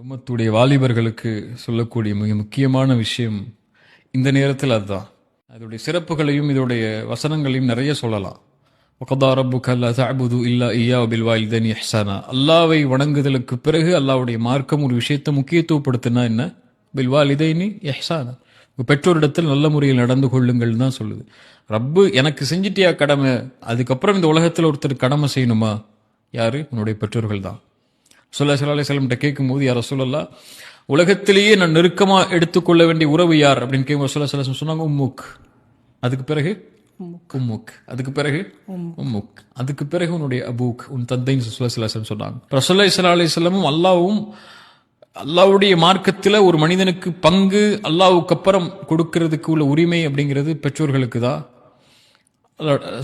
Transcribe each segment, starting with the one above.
உம்மத்துடைய வாலிபர்களுக்கு சொல்லக்கூடிய மிக முக்கியமான விஷயம் இந்த நேரத்தில் அதுதான். அதோடைய சிறப்புகளையும் இதோடைய வசனங்களையும் நிறைய சொல்லலாம். வகதா ரப்புக அல்லா தஅபுது இல்லா இய்யா பில் வாலிதைனி இஹ்சானா. அல்லாஹ்வை வணங்குதலுக்கு பிறகு அல்லாஹ்வுடைய மார்க்கம் ஒரு விஷயத்தை முக்கியத்துவப்படுத்தினா என்ன? பில் வாலிதைனி இஹ்சானா. பெற்றோரிடத்தில் நல்ல முறையில் நடந்து கொள்ளுங்கள் தான் சொல்லுது. ரப்பு எனக்கு செஞ்சிட்டியா கடமை, அதுக்கப்புறம் இந்த உலகத்தில் ஒருத்தர் கடமை செய்யணுமா? யாரு? உன்னுடைய பெற்றோர்கள் தான். ஸல்லல்லாஹு அலைஹி வஸல்லம் கேட்கும்போது, யார் ரசூலல்லாஹ், உலகத்திலேயே நான் நெருக்கமா எடுத்துக்கொள்ள வேண்டிய உறவு யார் அப்படின்னு கேட்கும் ஸல்லல்லாஹு அலைஹி வஸல்லம் சொன்னாங்க, உம்முக். அதுக்கு பிறகு உம்முக். அதுக்கு பிறகு உம்முக். அதுக்கு பிறகு உன்னுடைய அபூக், உன் தந்தைன்னு ஸல்லல்லாஹு அலைஹி வஸல்லம் சொன்னாங்க. ரசூலுல்லாஹி அலைஹி வஸல்லமும் அல்லாஹ்வும் அல்லாஹ்வுடைய மார்க்கத்தில் ஒரு மனிதனுக்கு பங்கு அல்லாஹ்வுக்கு அப்புறம் கொடுக்கிறதுக்கு உள்ள உரிமை அப்படிங்கிறது பெற்றோர்களுக்கு தான்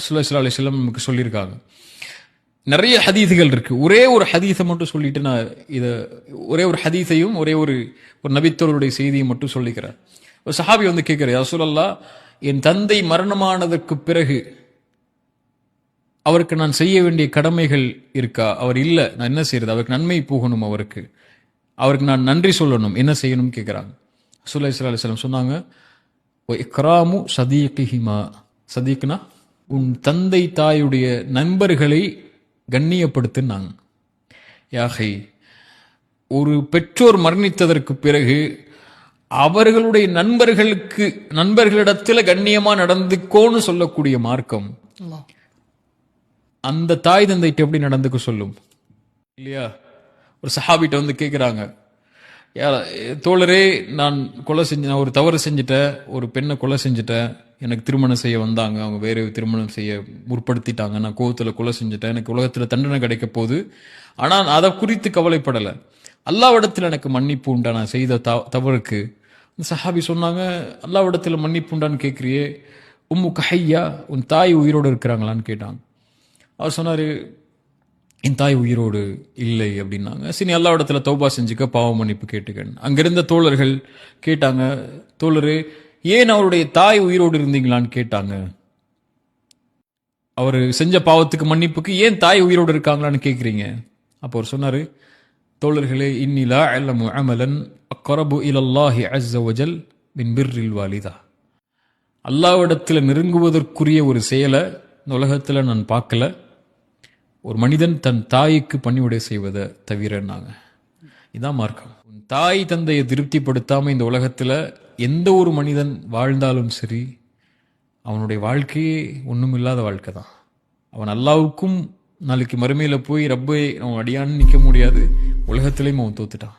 ஸல்லல்லாஹு அலைஹி வஸல்லம் நமக்கு சொல்லியிருக்காங்க. நிறைய ஹதீஸுகள் இருக்கு. ஒரே ஒரு ஹதீஸை மட்டும் சொல்லிட்டு நான் இதை ஒரே ஒரு ஹதீஸையும் ஒரே ஒரு நபித்தோருடைய செய்தியை மட்டும் சொல்லிக்கிறேன். ஒரு சஹாபி வந்து கேட்கிறார், யா ரசூலல்லாஹ், என் தந்தை மரணமானதற்கு பிறகு அவருக்கு நான் செய்ய வேண்டிய கடமைகள் இருக்கா? அவர் இல்லை, நான் என்ன செய்யறது? அவருக்கு நன்மை போகணும், அவருக்கு நான் நன்றி சொல்லணும், என்ன செய்யணும் கேட்கிறாங்க. ஸல்லல்லாஹு அலைஹி வஸல்லம் சொன்னாங்க, இக்ராமு சதீகிஹிமா. சதீக்னா உன் தந்தை தாயுடைய நண்பர்களை கண்ணியப்படுத்தினாங்க. யாகை, ஒரு பெற்றோர் மரணித்ததற்கு பிறகு அவர்களுடைய நண்பர்களிடத்தில் கண்ணியமா நடந்துக்கோன்னு சொல்லக்கூடிய மார்க்கம் அந்த தாய் தந்தைட்டு எப்படி நடந்துக்க சொல்லும் இல்லையா? ஒரு சஹாபிட்ட வந்து கேட்கிறாங்க, தோழரே, நான் ஒரு தவறு செஞ்சுட்டேன், ஒரு பெண்ணை கொலை செஞ்சுட்டேன், எனக்கு திருமணம் செய்ய வந்தாங்க, அவங்க வேற திருமணம் செய்ய முற்படுத்திட்டாங்க, நான் கோவத்தில் கொலை செஞ்சுட்டேன், எனக்கு உலகத்தில் தண்டனை கிடைக்க போகுது, ஆனால் அதை குறித்து கவலைப்படலை, அல்லாஹ்விடத்தில் எனக்கு மன்னிப்பு உண்டா நான் செய்த தவறுக்கு? சஹாபி சொன்னாங்க, அல்லாஹ்விடத்தில் மன்னிப்பு உண்டான்னு கேட்குறியே, உம்மு கஹையா, உன் தாய் உயிரோடு இருக்கிறாங்களான்னு கேட்டாங்க. அவர் சொன்னார், என் தாய் உயிரோடு இல்லை அப்படின்னாங்க. சரி, அல்லாஹ்விடத்துல தௌபா செஞ்சுக்க, பாவ மன்னிப்பு கேட்டுக்கன்னு. அங்கிருந்த தோழர்கள் கேட்டாங்க, தோழரே, ஏன் அவருடைய தாய் உயிரோடு இருந்தீங்களான்னு கேட்டாங்க. அவர் செஞ்ச பாவத்துக்கு மன்னிப்புக்கு ஏன் தாய் உயிரோடு இருக்காங்களான்னு கேட்குறீங்க? அப்போ அவர் சொன்னாரு, தோழர்களே, இன்னி லா அலமு அமலன் அக்ரபு இலல்லாஹி அஸ்ஸ வஜல் மின் பிர்ரில் வாலிதா. அல்லாஹ்விடத்தில் நெருங்குவதற்குரிய ஒரு செயலை இந்த உலகத்தில் நான் பார்க்கல, ஒரு மனிதன் தன் தாய்க்கு பணிவிடை செய்வதை தவிரன்னாங்க. இதான் மார்க்கம். தாய் தந்தையை திருப்திப்படுத்தாம இந்த உலகத்துல எந்த ஒரு மனிதன் வாழ்ந்தாலும் சரி, அவனுடைய வாழ்க்கையே ஒண்ணும் இல்லாத வாழ்க்கை தான். அவன் அல்லாஹ்வுக்கும் நாளைக்கு மறுமையில போய் ரப்பை அவன் அடியான்னு நிற்க முடியாது, உலகத்திலையும் அவன் தோத்துட்டான்.